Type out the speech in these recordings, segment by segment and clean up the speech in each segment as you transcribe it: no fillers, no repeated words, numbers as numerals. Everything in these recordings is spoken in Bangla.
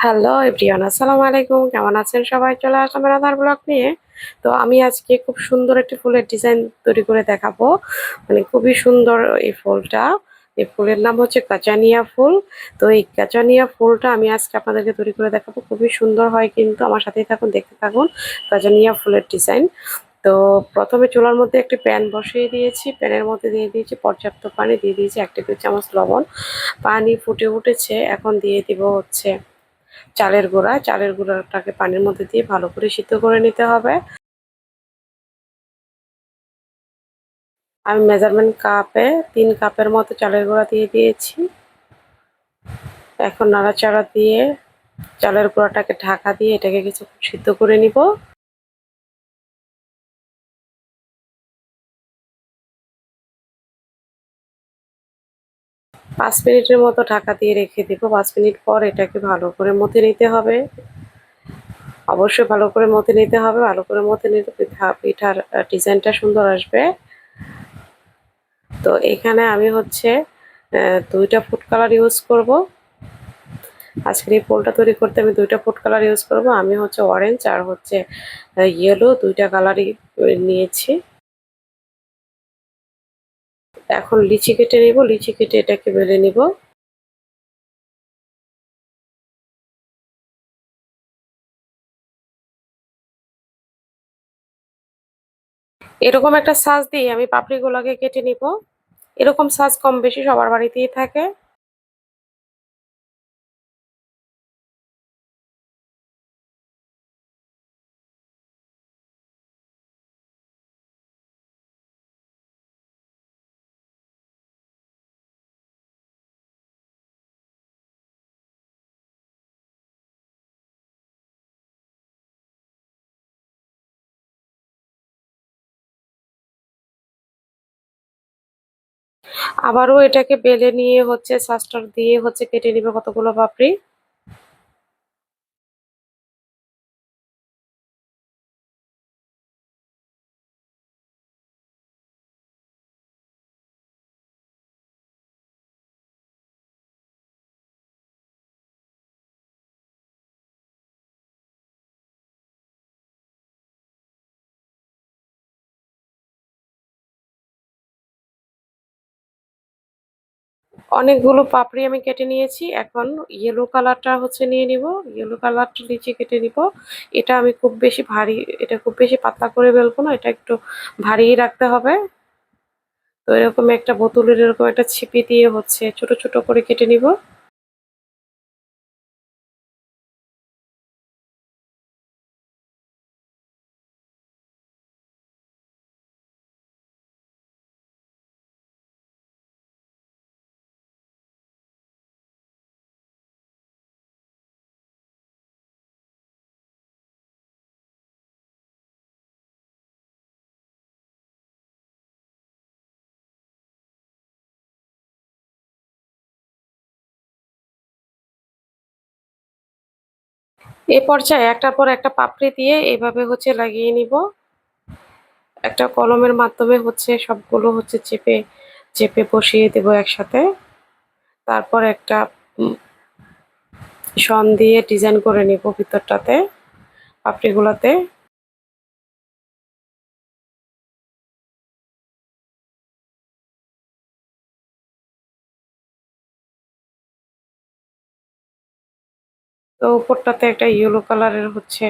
হ্যালো এভরিওয়ান, আসসালামু আলাইকুম। কেমন আছেন সবাই? চলে আসলাম রাধার ব্লগ নিয়ে। তো আমি আজকে খুব সুন্দর একটি ফুলের ডিজাইন তৈরি করে দেখাবো। মানে খুবই সুন্দর এই ফুলটা। এই ফুলের নাম হচ্ছে কাচানিয়া ফুল। তো এই কাচানিয়া ফুলটা আমি আজকে আপনাদেরকে তৈরি করে দেখাবো। খুবই সুন্দর হয় কিন্তু আমার সাথেই থাকুন, দেখতে থাকুন। কাচানিয়া ফুলের ডিজাইন। তো প্রথমে চুলার মধ্যে একটি প্যান বসিয়ে দিয়েছি। প্যানের মধ্যে দিয়ে দিয়েছি পর্যাপ্ত পানি, দিয়ে দিয়েছি 1 টেবিল চামচ লবণ। পানি ফুটে উঠেছে, এখন দিয়ে দিব হচ্ছে চালের গুঁড়া। চালের গুঁড়াটাকে পানির মধ্যে দিয়ে ভালো করে সিদ্ধ করে নিতে হবে। আমি মেজারমেন্ট কাপে 3 কাপের মতো চালের গুঁড়া দিয়ে দিয়েছি। এখন নাড়াচাড়া দিয়ে চালের গুঁড়াটাকে ঢাকা দিয়ে এটাকে কিছুক্ষণ সিদ্ধ করে নিব। 5 মিনিটের মতো ঢাকা দিয়ে রেখে দিব। 5 মিনিট পর এটাকে ভালো করে মথে নিতে হবে। অবশ্যই ভালো করে মথে নিতে হবে। ভালো করে মথে নিলে পিঠার ডিজাইনটা সুন্দর আসবে। তো এখানে আমি হচ্ছে 2টা ফুড কালার ইউজ করব। আজকের এই পোলটা তৈরি করতে আমি 2টা ফুড কালার ইউজ করব। আমি হচ্ছে অরেঞ্জ আর হচ্ছে ইয়েলো, 2টা কালারই নিয়েছি। এখন লিচি কেটে নিব। লিচি কেটে এটাকে বেলে নিব। এরকম একটা সাইজ দিয়ে আমি পাপড়িগুলোকে কেটে নিব। এরকম সাইজ কম বেশি সবার বাড়িতেই থাকে। আবারও এটাকে বেলে নিয়ে হচ্ছে সাজটার দিয়ে হচ্ছে কেটে নিবে কতগুলো পাপড়ি। অনেকগুলো পাপড়ি আমি কেটে নিয়েছি। এখন ইয়েলো কালারটা হচ্ছে নিয়ে নিব। ইয়েলো কালারটা নিচে কেটে নিব। এটা আমি খুব বেশি ভারী, এটা খুব বেশি পাতলা করে বেলবো না, এটা একটু ভারী রাখতে হবে। তো এরকম একটা বোতলের এরকম একটা ছিপি দিয়ে হচ্ছে ছোট ছোট করে কেটে নিব। এই পর্যায়ে একটার পর একটা পাপড়ি দিয়ে এইভাবে হচ্ছে লাগিয়ে নিব। একটা কলমের মাধ্যমে হচ্ছে সবগুলো হচ্ছে চেপে চেপে বসিয়ে দেব একসাথে। তারপর একটা শন দিয়ে ডিজাইন করে নিব ভিতরটাতে, পাপড়িগুলোতে। তো উপরটাতে একটা ইয়েলো কালারের হচ্ছে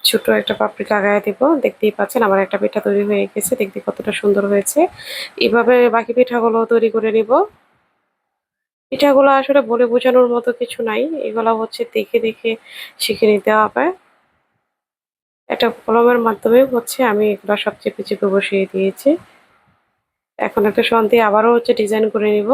ছোট একটা পাপড়ি লাগায় দিব। দেখতেই পাচ্ছেন আমার একটা পিঠা তৈরি হয়ে গেছে, দেখতে কতটা সুন্দর হয়েছে। এভাবে বাকি পিঠাগুলো তৈরি করে নিব। পিঠাগুলো আসলে বলে বোঝানোর মতো কিছু নাই, এগুলো হচ্ছে দেখে দেখে শিখে নিতে হবে। একটা কলমের মাধ্যমে হচ্ছে আমি এগুলো সব চেপে চেপে বসিয়ে দিয়েছি। এখন একটা শন দিয়ে আবারও হচ্ছে ডিজাইন করে নিব।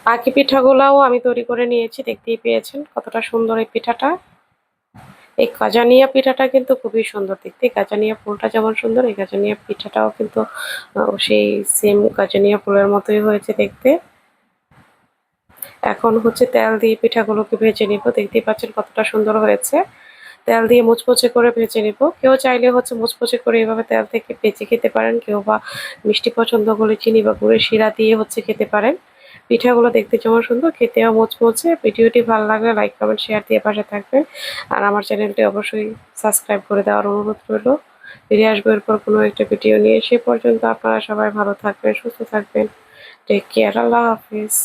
বাকি পিঠাগুলাও আমি তৈরি করে নিয়েছি, দেখতেই পেয়েছেন কতটা সুন্দর এই পিঠাটা। এই গাজানিয়া পিঠাটা কিন্তু খুবই সুন্দর দেখতে, গাজানিয়া ফুলটা যেমন সুন্দর এই গাজানিয়া পিঠাটাও কিন্তু সেই সেম গাজানিয়া ফুলের মতোই হয়েছে দেখতে। এখন হচ্ছে তেল দিয়ে পিঠাগুলোকে ভেজে নিব, দেখতেই পাচ্ছেন কতটা সুন্দর হয়েছে। তেল দিয়ে মুচমুচে করে ভেজে নিব। কেউ চাইলে হচ্ছে মুচমুচে করে এভাবে তেল থেকে ভেজে খেতে পারেন, কেউ বা মিষ্টি পছন্দ করলে চিনি বা গুড়ের শিরা দিয়ে হচ্ছে খেতে পারেন। পিঠাগুলো দেখতে যেমন সুন্দর খেতেও মুচমুচে। ভিডিওটি ভালো লাগলে লাইক কমেন্ট শেয়ার দিয়ে পাশে থাকবেন, আর আমার চ্যানেলটি অবশ্যই সাবস্ক্রাইব করে দেওয়ার অনুরোধ রইল। ফিরে আসবো এরপর কোনো একটা ভিডিও নিয়ে। সে পর্যন্ত আপনারা সবাই ভালো থাকবেন, সুস্থ থাকবেন। টেক কেয়ার, আল্লাহ হাফিজ।